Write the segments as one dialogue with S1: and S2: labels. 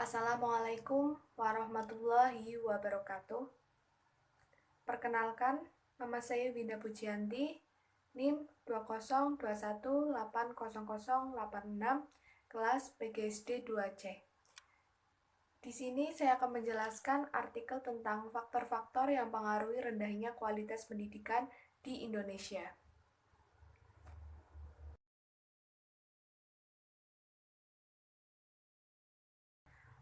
S1: Assalamualaikum warahmatullahi wabarakatuh. Perkenalkan, nama saya Winda Pujianti, NIM 202180086, kelas PGSD 2C. Di sini saya akan menjelaskan artikel tentang faktor-faktor yang mempengaruhi rendahnya kualitas pendidikan di Indonesia.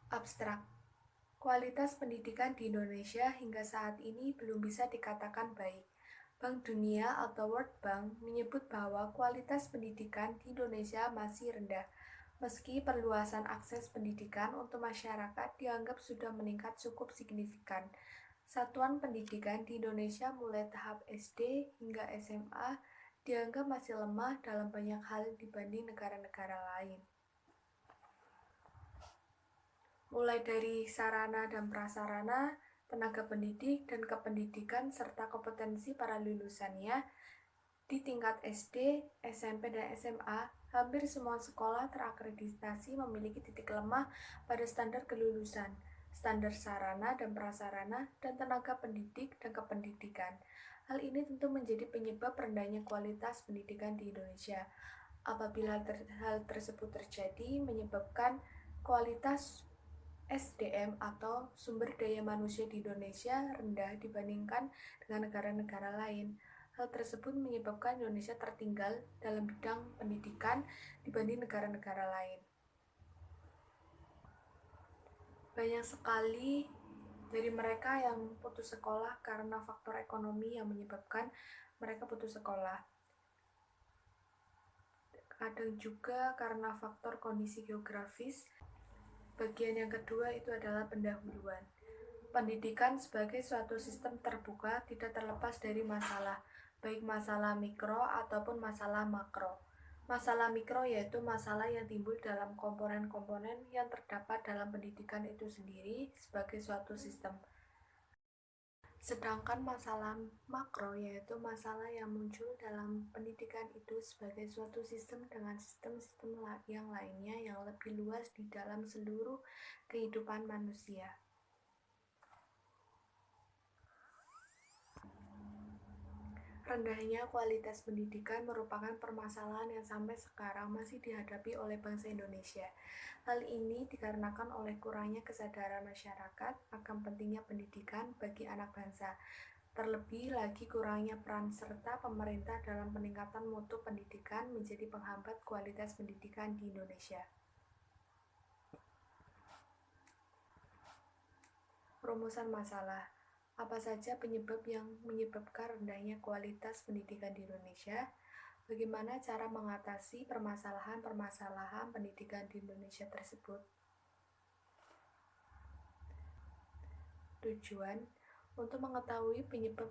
S1: Abstrak. Kualitas pendidikan di Indonesia hingga saat ini belum bisa dikatakan baik. Bank Dunia atau World Bank menyebut bahwa kualitas pendidikan di Indonesia masih rendah, meski perluasan akses pendidikan untuk masyarakat dianggap sudah meningkat cukup signifikan. Satuan pendidikan di Indonesia mulai tahap SD hingga SMA dianggap masih lemah dalam banyak hal dibanding negara-negara lain. Mulai dari sarana dan prasarana, tenaga pendidik, dan kependidikan, serta kompetensi para lulusannya. Di tingkat SD, SMP, dan SMA, hampir semua sekolah terakreditasi memiliki titik lemah pada standar kelulusan, standar sarana dan prasarana, dan tenaga pendidik dan kependidikan. Hal ini tentu menjadi penyebab rendahnya kualitas pendidikan di Indonesia. Apabila hal tersebut terjadi, menyebabkan kualitas SDM atau sumber daya manusia di Indonesia rendah dibandingkan dengan negara-negara lain. Hal tersebut menyebabkan Indonesia tertinggal dalam bidang pendidikan dibanding negara-negara lain. Banyak sekali dari mereka yang putus sekolah karena faktor ekonomi yang menyebabkan mereka putus sekolah. Kadang juga karena faktor kondisi geografis. Bagian yang kedua itu adalah pendahuluan. Pendidikan sebagai suatu sistem terbuka tidak terlepas dari masalah, baik masalah mikro ataupun masalah makro. Masalah mikro yaitu masalah yang timbul dalam komponen-komponen yang terdapat dalam pendidikan itu sendiri sebagai suatu sistem. Sedangkan masalah makro yaitu masalah yang muncul dalam pendidikan itu sebagai suatu sistem dengan sistem-sistem yang lainnya yang lebih luas di dalam seluruh kehidupan manusia. Rendahnya kualitas pendidikan merupakan permasalahan yang sampai sekarang masih dihadapi oleh bangsa Indonesia. Hal ini dikarenakan oleh kurangnya kesadaran masyarakat akan pentingnya pendidikan bagi anak bangsa. Terlebih lagi kurangnya peran serta pemerintah dalam peningkatan mutu pendidikan menjadi penghambat kualitas pendidikan di Indonesia. Rumusan masalah. Apa saja penyebab yang menyebabkan rendahnya kualitas pendidikan di Indonesia? Bagaimana cara mengatasi permasalahan-permasalahan pendidikan di Indonesia tersebut? Tujuan untuk mengetahui penyebab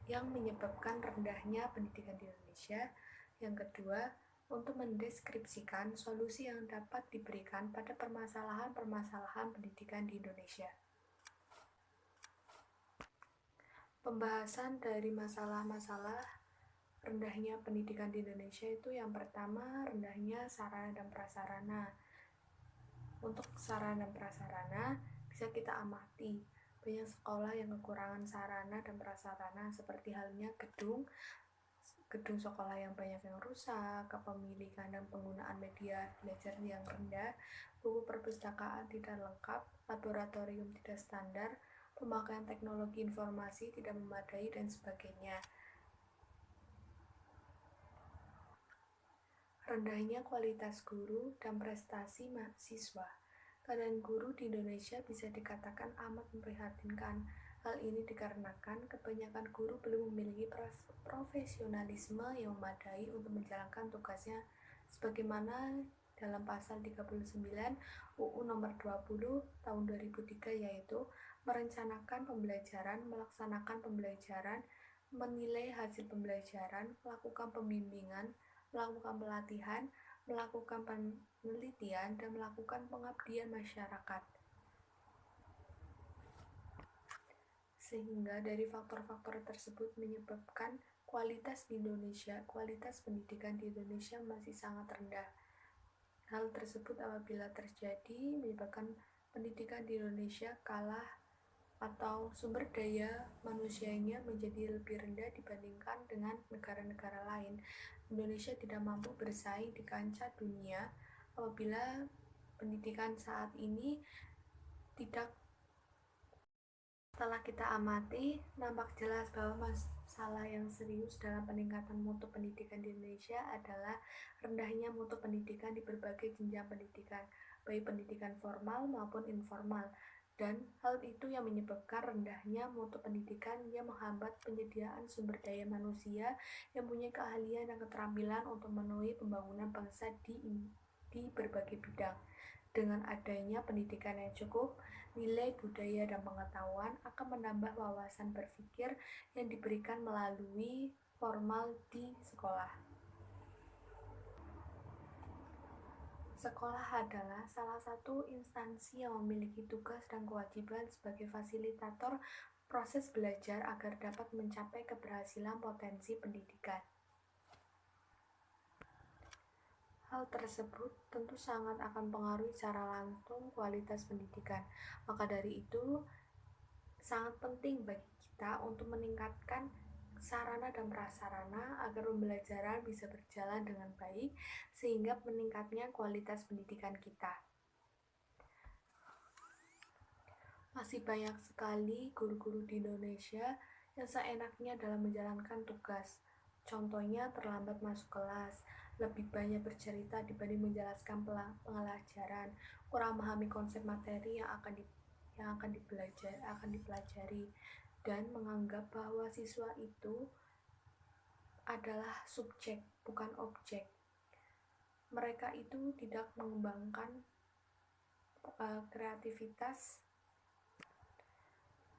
S1: yang menyebabkan rendahnya pendidikan di Indonesia. Yang kedua, untuk mendeskripsikan solusi yang dapat diberikan pada permasalahan-permasalahan pendidikan di Indonesia. Pembahasan dari masalah-masalah rendahnya pendidikan di Indonesia itu yang pertama, rendahnya sarana dan prasarana. Untuk sarana dan prasarana bisa kita amati banyak sekolah yang kekurangan sarana dan prasarana seperti halnya gedung sekolah yang banyak yang rusak, kepemilikan dan penggunaan media belajar yang rendah, buku perpustakaan tidak lengkap, laboratorium tidak standar, pemakaian teknologi informasi tidak memadai, dan sebagainya. Rendahnya kualitas guru dan prestasi mahasiswa. Keadaan guru di Indonesia bisa dikatakan amat memprihatinkan. Hal ini dikarenakan kebanyakan guru belum memiliki profesionalisme yang memadai untuk menjalankan tugasnya sebagaimana dalam pasal 39 UU nomor 20 tahun 2003 yaitu merencanakan pembelajaran, melaksanakan pembelajaran, menilai hasil pembelajaran, melakukan pembimbingan, melakukan pelatihan, melakukan penelitian, dan melakukan pengabdian masyarakat. Sehingga dari faktor-faktor tersebut menyebabkan kualitas pendidikan di Indonesia masih sangat rendah. Hal tersebut apabila terjadi menyebabkan pendidikan di Indonesia kalah atau sumber daya manusianya menjadi lebih rendah dibandingkan dengan negara-negara lain. Indonesia tidak mampu bersaing di kancah dunia apabila pendidikan saat ini tidak. Setelah kita amati, nampak jelas bahwa masalah yang serius dalam peningkatan mutu pendidikan di Indonesia adalah rendahnya mutu pendidikan di berbagai jenjang pendidikan, baik pendidikan formal maupun informal. Dan hal itu yang menyebabkan rendahnya mutu pendidikan yang menghambat penyediaan sumber daya manusia yang punya keahlian dan keterampilan untuk memenuhi pembangunan bangsa di berbagai bidang. Dengan adanya pendidikan yang cukup, nilai budaya dan pengetahuan akan menambah wawasan berpikir yang diberikan melalui formal di sekolah. Sekolah adalah salah satu instansi yang memiliki tugas dan kewajiban sebagai fasilitator proses belajar agar dapat mencapai keberhasilan potensi pendidikan. Hal tersebut tentu sangat akan mempengaruhi secara langsung kualitas pendidikan. Maka dari itu, sangat penting bagi kita untuk meningkatkan sarana dan prasarana agar pembelajaran bisa berjalan dengan baik sehingga meningkatnya kualitas pendidikan kita. Masih banyak sekali guru-guru di Indonesia yang seenaknya dalam menjalankan tugas. Contohnya terlambat masuk kelas, lebih banyak bercerita dibanding menjelaskan pelajaran, kurang memahami konsep materi yang akan dipelajari, dan menganggap bahwa siswa itu adalah subjek, bukan objek. Mereka itu tidak mengembangkan kreativitas,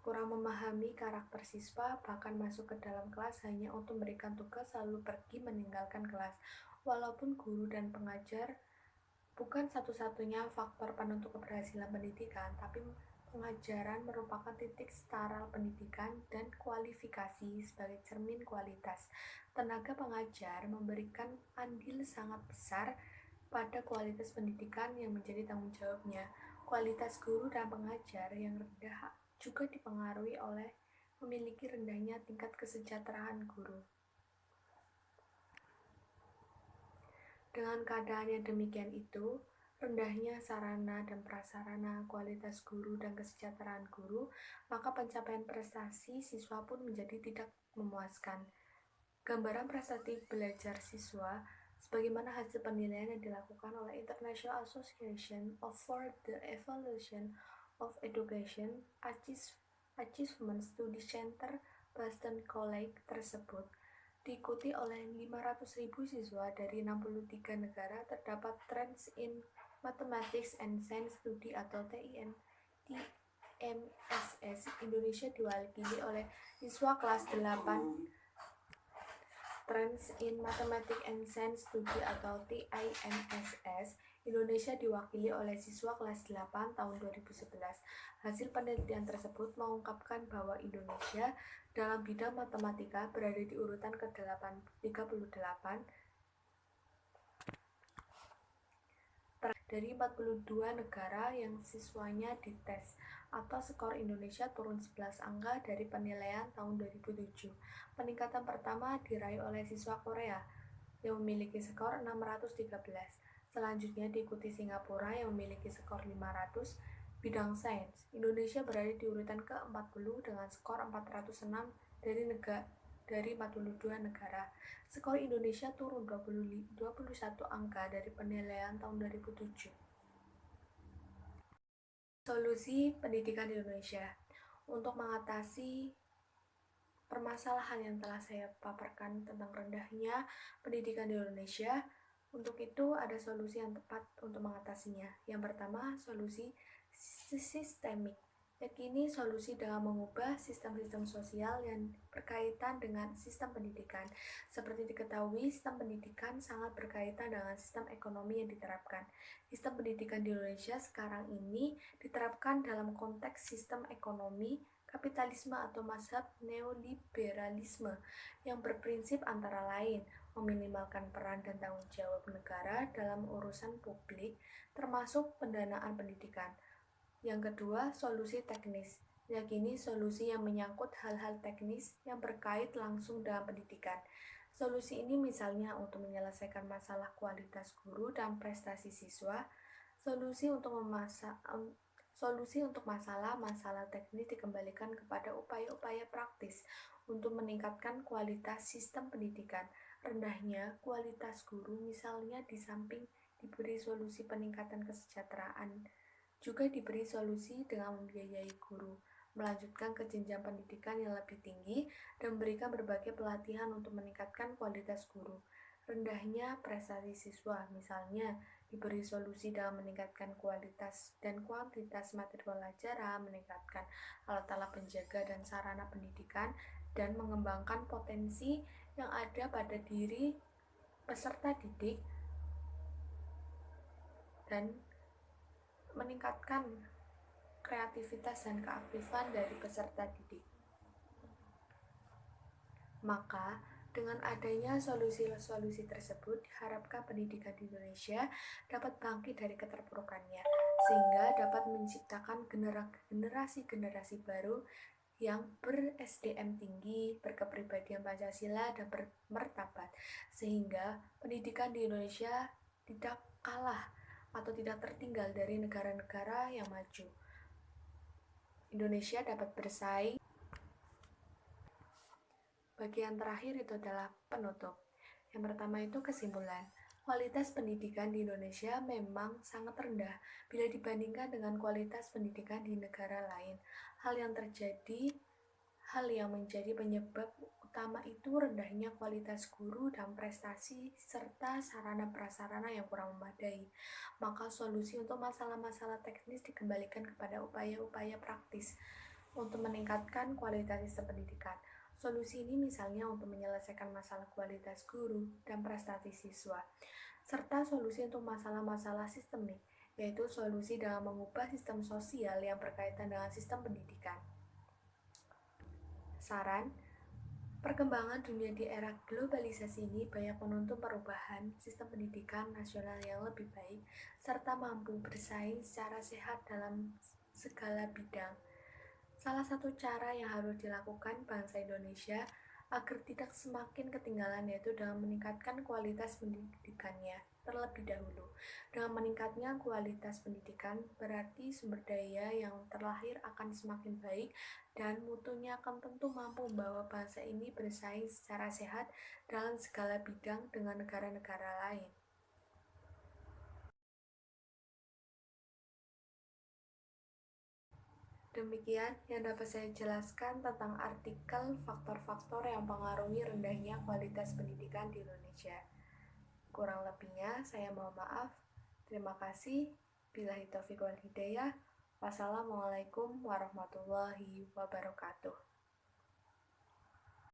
S1: kurang memahami karakter siswa, bahkan masuk ke dalam kelas hanya untuk memberikan tugas lalu pergi meninggalkan kelas. Walaupun guru dan pengajar bukan satu-satunya faktor penentu keberhasilan pendidikan, tapi pengajaran merupakan titik setara pendidikan dan kualifikasi sebagai cermin kualitas. Tenaga pengajar memberikan andil sangat besar pada kualitas pendidikan yang menjadi tanggung jawabnya. Kualitas guru dan pengajar yang rendah juga dipengaruhi oleh memiliki rendahnya tingkat kesejahteraan guru. Dengan keadaan yang demikian itu, rendahnya sarana dan prasarana, kualitas guru dan kesejahteraan guru, maka pencapaian prestasi siswa pun menjadi tidak memuaskan. Gambaran prestasi belajar siswa sebagaimana hasil penilaian yang dilakukan oleh International Association for the Evaluation of Education Achievement Study Center Boston College tersebut diikuti oleh 500.000 siswa dari 63 negara. Terdapat Trends in Mathematics and Science Study atau TMSS. Indonesia diwakili oleh siswa kelas 8. Trends in Mathematics and Science Study atau TIMSS. Indonesia diwakili oleh siswa kelas 8 tahun 2011. Hasil penelitian tersebut mengungkapkan bahwa Indonesia dalam bidang matematika berada di urutan ke-38 dari 42 negara yang siswanya dites, atau skor Indonesia turun 11 angka dari penilaian tahun 2007. Peningkatan pertama diraih oleh siswa Korea yang memiliki skor 613. Selanjutnya diikuti Singapura yang memiliki skor 500. Bidang sains, Indonesia berada di urutan ke-40 dengan skor 406 dari 42 negara. Skor Indonesia turun 21 angka dari penilaian tahun 2007. Solusi pendidikan di Indonesia. Untuk mengatasi permasalahan yang telah saya paparkan tentang rendahnya pendidikan di Indonesia, untuk itu ada solusi yang tepat untuk mengatasinya. Yang pertama, solusi sistemik, yakni solusi dengan mengubah sistem-sistem sosial yang berkaitan dengan sistem pendidikan. Seperti diketahui, sistem pendidikan sangat berkaitan dengan sistem ekonomi yang diterapkan. Sistem pendidikan di Indonesia sekarang ini diterapkan dalam konteks sistem ekonomi kapitalisme atau mazhab neoliberalisme yang berprinsip antara lain meminimalkan peran dan tanggung jawab negara dalam urusan publik termasuk pendanaan pendidikan, Yang kedua, solusi teknis. Yakini solusi yang menyangkut hal-hal teknis yang berkait langsung dengan pendidikan. Solusi ini misalnya untuk menyelesaikan masalah kualitas guru dan prestasi siswa, solusi untuk masalah-masalah teknis dikembalikan kepada upaya-upaya praktis untuk meningkatkan kualitas sistem pendidikan. Rendahnya kualitas guru misalnya di samping diberi solusi peningkatan kesejahteraan, juga diberi solusi dengan membiayai guru, melanjutkan ke jenjang pendidikan yang lebih tinggi, dan memberikan berbagai pelatihan untuk meningkatkan kualitas guru. Rendahnya prestasi siswa, misalnya diberi solusi dalam meningkatkan kualitas dan kuantitas materi pelajaran, meningkatkan alat-alat penjaga dan sarana pendidikan, dan mengembangkan potensi yang ada pada diri peserta didik, dan meningkatkan kreativitas dan keaktifan dari peserta didik. Maka, dengan adanya solusi-solusi tersebut, diharapkan pendidikan di Indonesia dapat bangkit dari keterpurukannya, sehingga dapat menciptakan generasi-generasi baru yang ber-SDM tinggi, berkepribadian Pancasila, dan bermartabat, sehingga pendidikan di Indonesia tidak kalah atau tidak tertinggal dari negara-negara yang maju. Indonesia dapat bersaing. Bagian terakhir itu adalah penutup. Yang pertama itu kesimpulan. Kualitas pendidikan di Indonesia memang sangat rendah bila dibandingkan dengan kualitas pendidikan di negara lain. Hal yang menjadi penyebab utama itu rendahnya kualitas guru dan prestasi serta sarana prasarana yang kurang memadai. Maka solusi untuk masalah-masalah teknis dikembalikan kepada upaya-upaya praktis untuk meningkatkan kualitas sistem pendidikan. Solusi ini misalnya untuk menyelesaikan masalah kualitas guru dan prestasi siswa, serta solusi untuk masalah-masalah sistemik, yaitu solusi dalam mengubah sistem sosial yang berkaitan dengan sistem pendidikan. Saran, perkembangan dunia di era globalisasi ini banyak menuntut perubahan sistem pendidikan nasional yang lebih baik, serta mampu bersaing secara sehat dalam segala bidang. Salah satu cara yang harus dilakukan bangsa Indonesia agar tidak semakin ketinggalan yaitu dengan meningkatkan kualitas pendidikannya terlebih dahulu. Dengan meningkatnya kualitas pendidikan, berarti sumber daya yang terlahir akan semakin baik dan mutunya akan tentu mampu membawa bangsa ini bersaing secara sehat dalam segala bidang dengan negara-negara lain. Demikian yang dapat saya jelaskan tentang artikel faktor-faktor yang mempengaruhi rendahnya kualitas pendidikan di Indonesia. Kurang lebihnya saya mohon maaf. Terima kasih. Billahi taufiq wal hidayah. Wassalamualaikum warahmatullahi wabarakatuh.